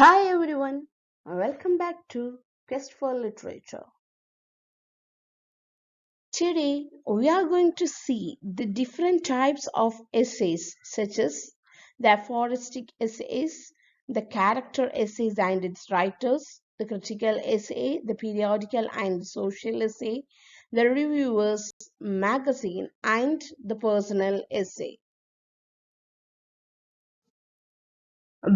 Hi everyone, welcome back to Quest for Literature. Today we are going to see the different types of essays such as the aphoristic essays, the character essays and its writers, the critical essay, the periodical and social essay, the reviewers magazine and the personal essay.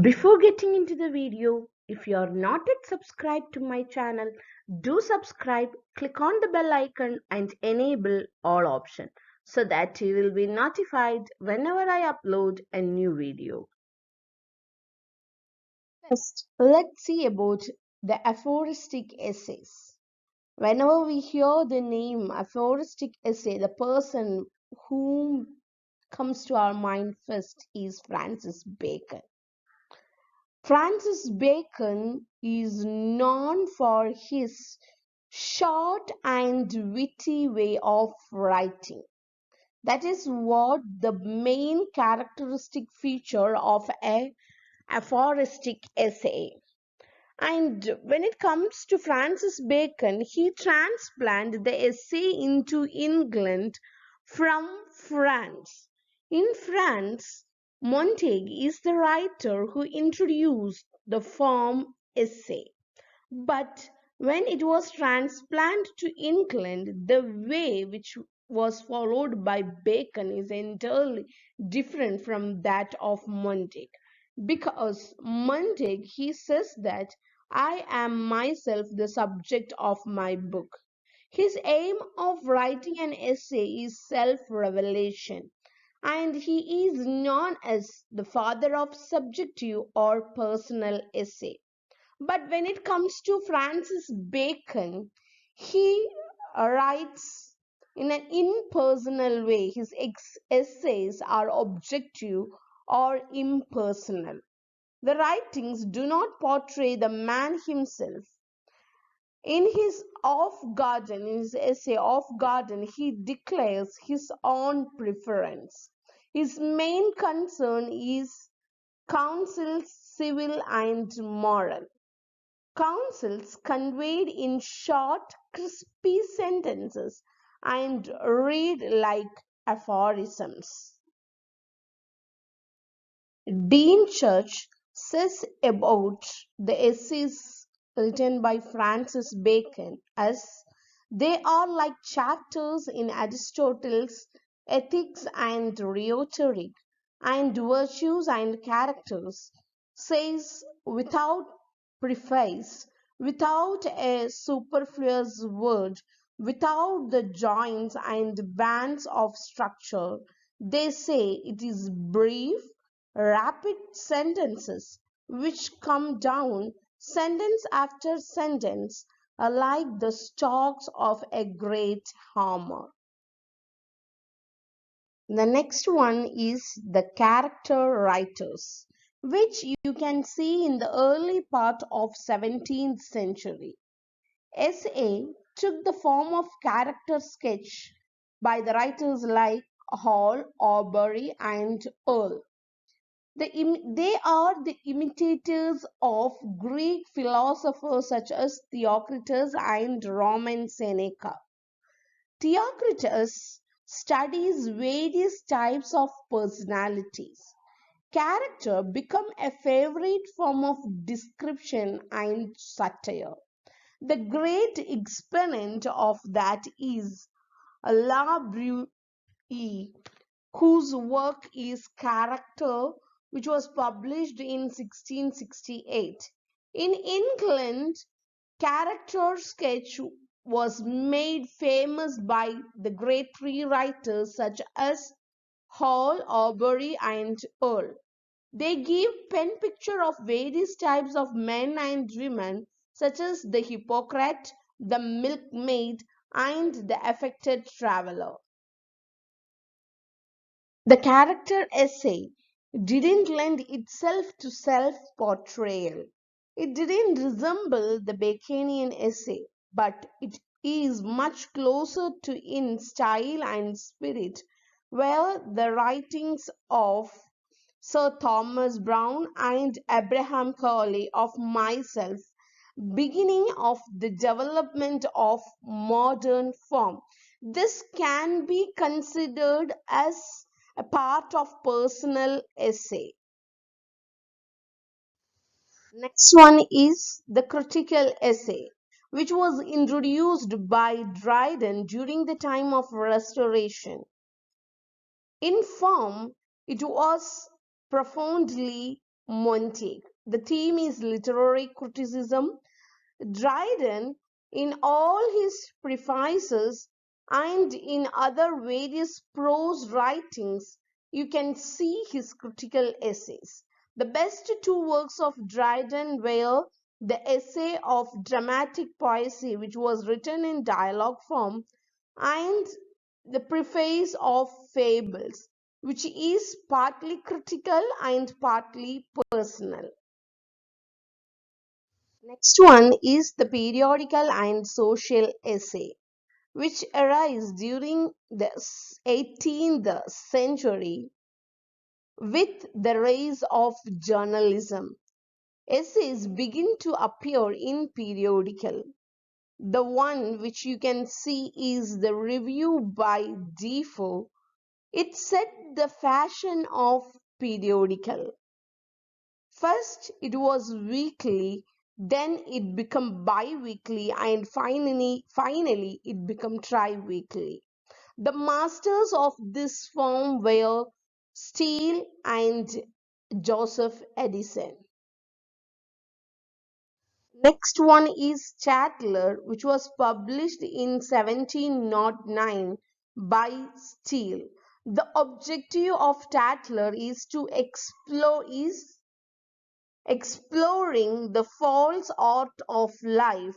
Before getting into the video, if you are not yet subscribed to my channel, do subscribe, click on the bell icon and enable all option so that you will be notified whenever I upload a new video. First, let's see about the aphoristic essays. Whenever we hear the name aphoristic essay, the person whom comes to our mind first is Francis Bacon. Francis Bacon is known for his short and witty way of writing. That is what the main characteristic feature of a aphoristic essay. And when it comes to Francis Bacon, he transplanted the essay into England from France. In France, Montaigne is the writer who introduced the form essay. But when it was transplanted to England, the way which was followed by Bacon is entirely different from that of Montaigne. Because Montaigne, he says that I am myself the subject of my book. His aim of writing an essay is self revelation, and he is known as the father of subjective or personal essay. But when it comes to Francis Bacon, he writes in an impersonal way. His essays are objective or impersonal. The writings do not portray the man himself. In his in his essay Off Garden, he declares his own preference. His main concern is counsels civil and moral. Counsels conveyed in short, crispy sentences and read like aphorisms. Dean Church says about the essays written by Francis Bacon as they are like chapters in Aristotle's Ethics and Rhetoric and Virtues and Characters, says without preface, without a superfluous word, without the joints and bands of structure. They say it is brief, rapid sentences which come down sentence after sentence like the stalks of a great hammer. The next one is the character writers, which you can see in the early part of 17th century. SA took the form of character sketch by the writers like Hall, Aubrey, and Earle. They are the imitators of Greek philosophers such as Theocritus and Roman Seneca. Theocritus studies various types of personalities. Character become a favorite form of description and satire. The great exponent of that is La Bruyere, whose work is Character, which was published in 1668. In England, character sketch was made famous by the great three writers such as Hall, Aubrey, and Earle. They give pen picture of various types of men and women such as the hypocrite, the milkmaid, and the affected traveler. The character essay didn't lend itself to self-portrayal. It didn't resemble the Baconian essay, but it is much closer to in style and spirit where the writings of Sir Thomas Browne, and Abraham Corley of myself, beginning of the development of modern form. This can be considered as a part of personal essay. Next one is the critical essay, which was introduced by Dryden during the time of Restoration. In form, it was profoundly montic. The theme is literary criticism. Dryden, in all his prefaces and in other various prose writings, you can see his critical essays. The best two works of Dryden were the essay of dramatic poesy, which was written in dialogue form, and the preface of Fables, which is partly critical and partly personal. Next one is the periodical and social essay, which arose during the 18th century with the rise of journalism. Essays begin to appear in periodical. The one which you can see is the review by Defoe. It set the fashion of periodical. First it was weekly, then it became bi-weekly, and finally it became tri-weekly. The masters of this form were Steele and Joseph Addison. Next one is Chatler, which was published in 1709 by Steele. The objective of Tatler is to explore is exploring the false art of life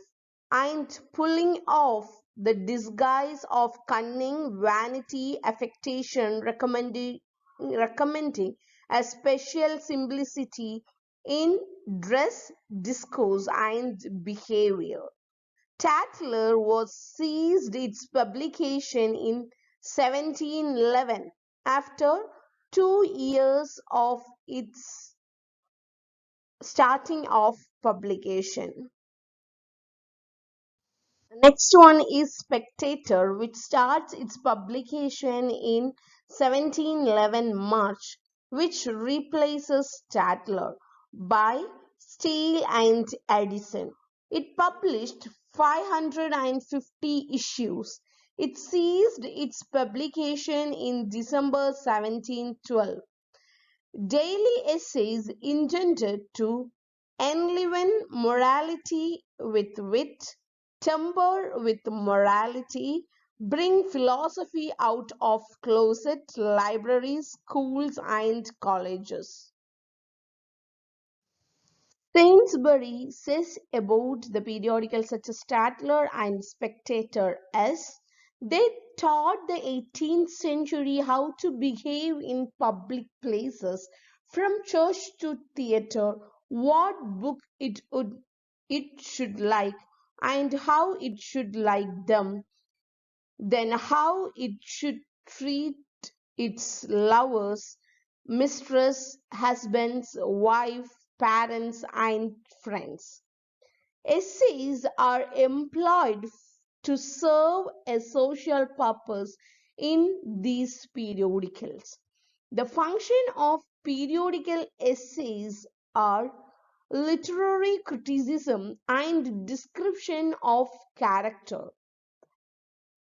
and pulling off the disguise of cunning, vanity, affectation, recommending a special simplicity in dress, discourse, and behavior. Tatler was ceased its publication in 1711 after 2 years of its starting of publication. Next one is Spectator, which starts its publication in 1711 March, which replaces Statler by Steele and Addison. It published 550 issues. It ceased its publication in December 1712. Daily essays intended to enliven morality with wit, temper with morality, bring philosophy out of closet libraries, schools, and colleges. Sainsbury says about the periodicals such as Statler and Spectator as they taught the 18th century how to behave in public places, from church to theatre, what book it should like, and how it should like them, then how it should treat its lovers, mistress, husbands, wife, parents, and friends. Essays are employed to serve a social purpose in these periodicals. The function of periodical essays are literary criticism and description of character,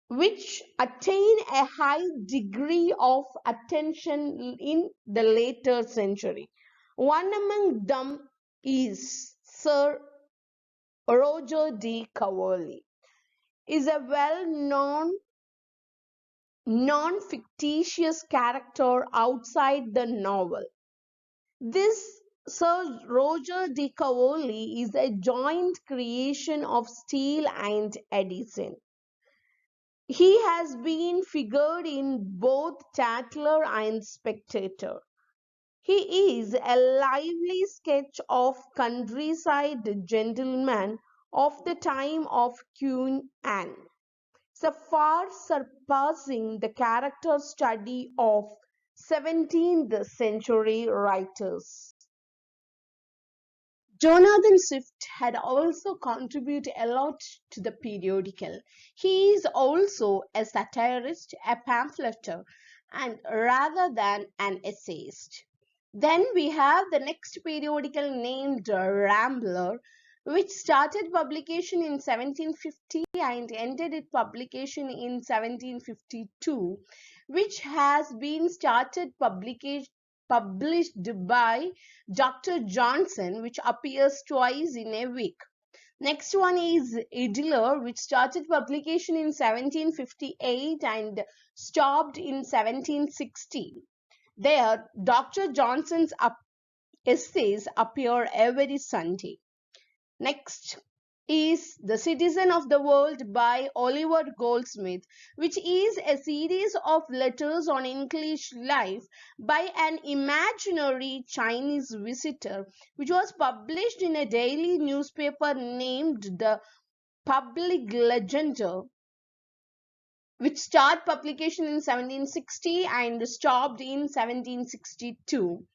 which attain a high degree of attention in the later century. One among them is Sir Roger de Coverley, is a well-known non-fictitious character outside the novel. This Sir Roger de Coverley is a joint creation of Steele and Addison. He has been figured in both Tatler and Spectator. He is a lively sketch of countryside gentleman of the time of Queen Anne, so far surpassing the character study of 17th century writers. Jonathan Swift had also contributed a lot to the periodical. He is also a satirist, a pamphleteer, and rather than an essayist. Then we have the next periodical named Rambler, which started publication in 1750 and ended its publication in 1752, which has been published by Dr. Johnson, which appears twice in a week. Next one is Idler, which started publication in 1758 and stopped in 1760. There, Dr. Johnson's essays appear every Sunday. Next is The Citizen of the World by Oliver Goldsmith, which is a series of letters on English life by an imaginary Chinese visitor, which was published in a daily newspaper named the Public Ledger, which started publication in 1760 and stopped in 1762.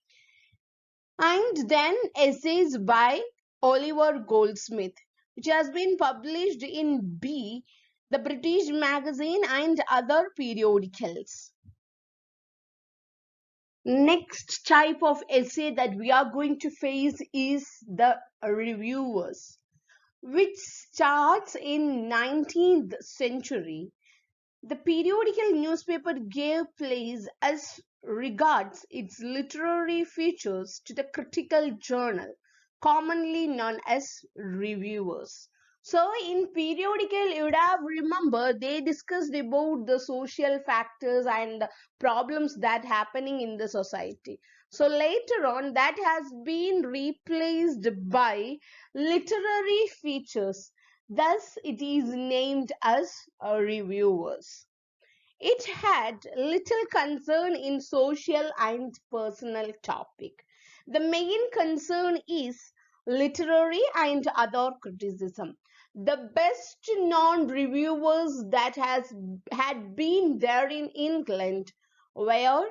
And then essays by Oliver Goldsmith, which has been published in B, the British magazine, and other periodicals. Next type of essay that we are going to face is the reviewers, which starts in 19th century. The periodical newspaper gave place as regards its literary features to the critical journal, commonly known as reviewers. So in periodical, you would have remember they discussed about the social factors and problems that happening in the society. So later on, that has been replaced by literary features. Thus, it is named as reviewers. It had little concern in social and personal topic. The main concern is literary and other criticism. The best known reviewers that had been there in England were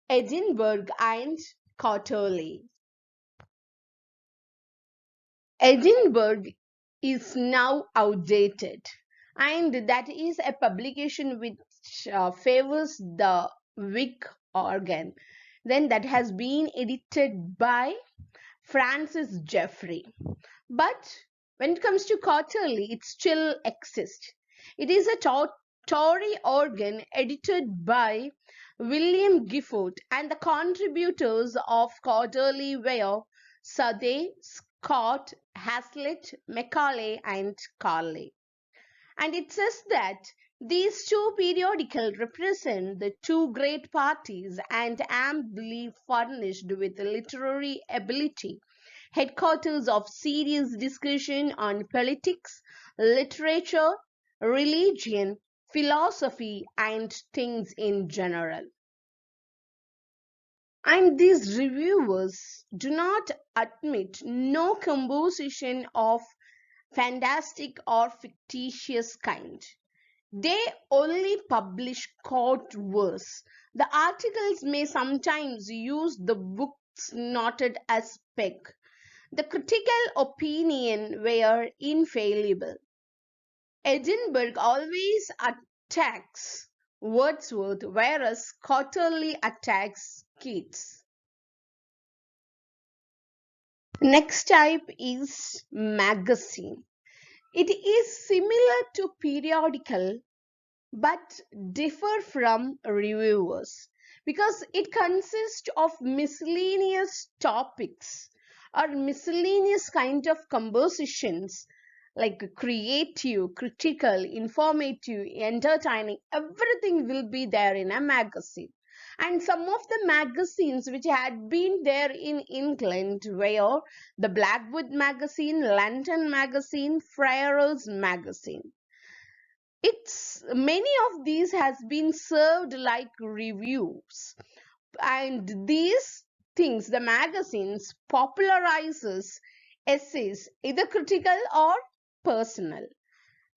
Edinburgh and Quarterly. Edinburgh is now outdated, and that is a publication which favors the Whig organ. Then that has been edited by Francis Jeffrey. But when it comes to Quarterly, it still exists. It is a Tory organ edited by William Gifford, and the contributors of Quarterly were Southey, Scott, Hazlitt, Macaulay, and Carley. And it says that these two periodicals represent the two great parties and amply furnished with literary ability, headquarters of serious discussion on politics, literature, religion, philosophy, and things in general. And these reviewers do not admit no composition of fantastic or fictitious kind. They only publish court verse. The articles may sometimes use the books noted as spec. The critical opinion were infallible. Edinburgh always attacks Wordsworth, whereas Quarterly attacks Keats. Next type is magazine. It is similar to periodical but differ from reviewers because it consists of miscellaneous topics or miscellaneous kind of compositions like creative, critical, informative, entertaining. Everything will be there in a magazine. And some of the magazines which had been there in England were the Blackwood magazine, Lantern magazine, Friar's magazine. It's many of these has been served like reviews, and these things, the magazines popularizes essays, either critical or personal.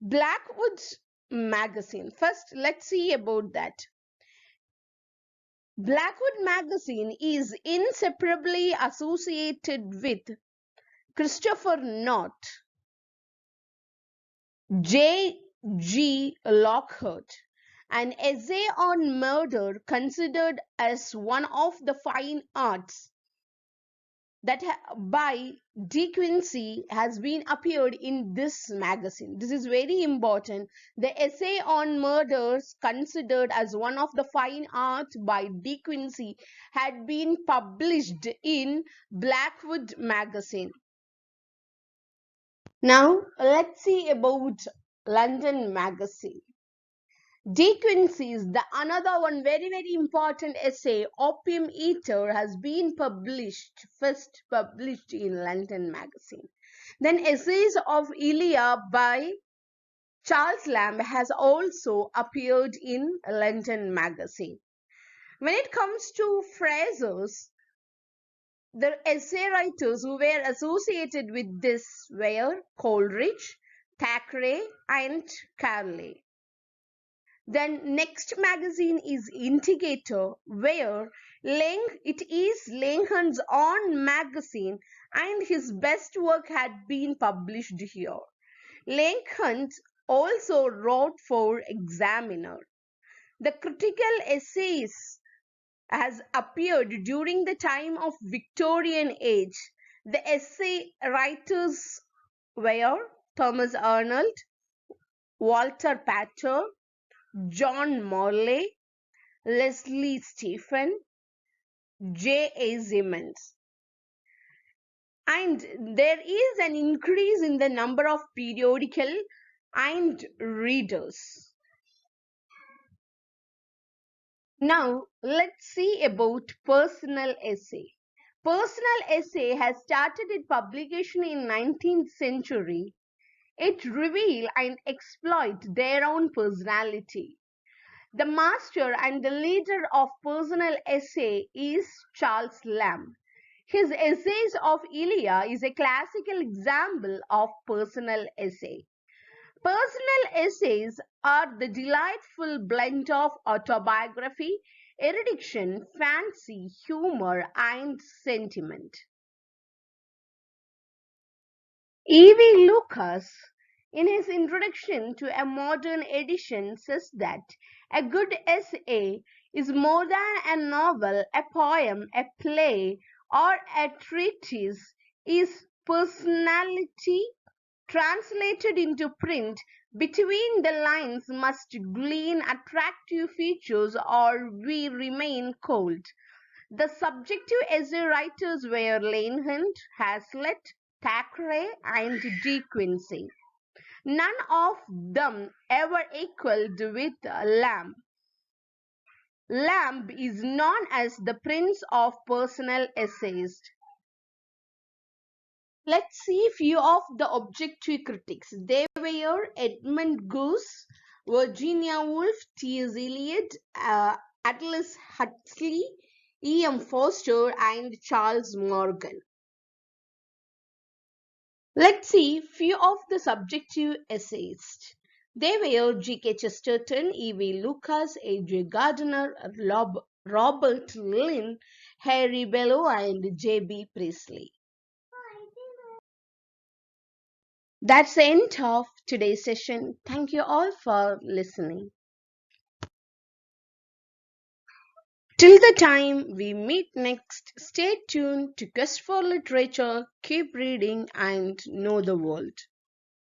Blackwood's magazine, first let's see about that. Blackwood magazine is inseparably associated with Christopher North, J. G. Lockhart, an essay on murder considered as one of the fine arts that by De Quincey has been appeared in this magazine. This is very important. The essay on murders considered as one of the fine arts by De Quincey had been published in Blackwood magazine. Now let's see about London magazine. De Quincey's the another one very important essay, Opium Eater, has been first published in London magazine. Then Essays of Elia by Charles Lamb has also appeared in London magazine. When it comes to Fraser's, the essay writers who were associated with this were Coleridge, Thackeray, and Carlyle. Then next magazine is Indicator, where it is Lincoln's own magazine and his best work had been published here. Lincoln also wrote for Examiner. The critical essays has appeared during the time of Victorian age. The essay writers were Thomas Arnold, Walter Pater, John Morley, Leslie Stephen, J. A. Simmons. And there is an increase in the number of periodical and readers. Now let's see about personal essay. Personal essay has started its publication in 19th century. It reveal and exploit their own personality. The master and the leader of personal essay is Charles Lamb. His Essays of Elia is a classical example of personal essay. Personal essays are the delightful blend of autobiography, erudition, fancy, humor, and sentiment. E.V. Lucas, in his introduction to a modern edition, says that a good essay is more than a novel, a poem, a play, or a treatise, is personality translated into print. Between the lines must glean attractive features or we remain cold. The subjective essay writers were Lanehant, Hazlitt, Thackeray, and De Quincey. None of them ever equaled with Lamb. Lamb is known as the Prince of Personal Essayists. Let's see few of the objective critics. They were Edmund Goose, Virginia Woolf, T.S. Eliot, Atlas Huxley, E.M. Forster, and Charles Morgan. Let's see few of the subjective essayists. They were G.K. Chesterton, E.V. Lucas, A.J. Gardner, Robert Lynn, Harry Bellew, and J.B. Priestley. That's the end of today's session. Thank you all for listening. Till the time we meet next, stay tuned to Quest for Literature, keep reading and know the world.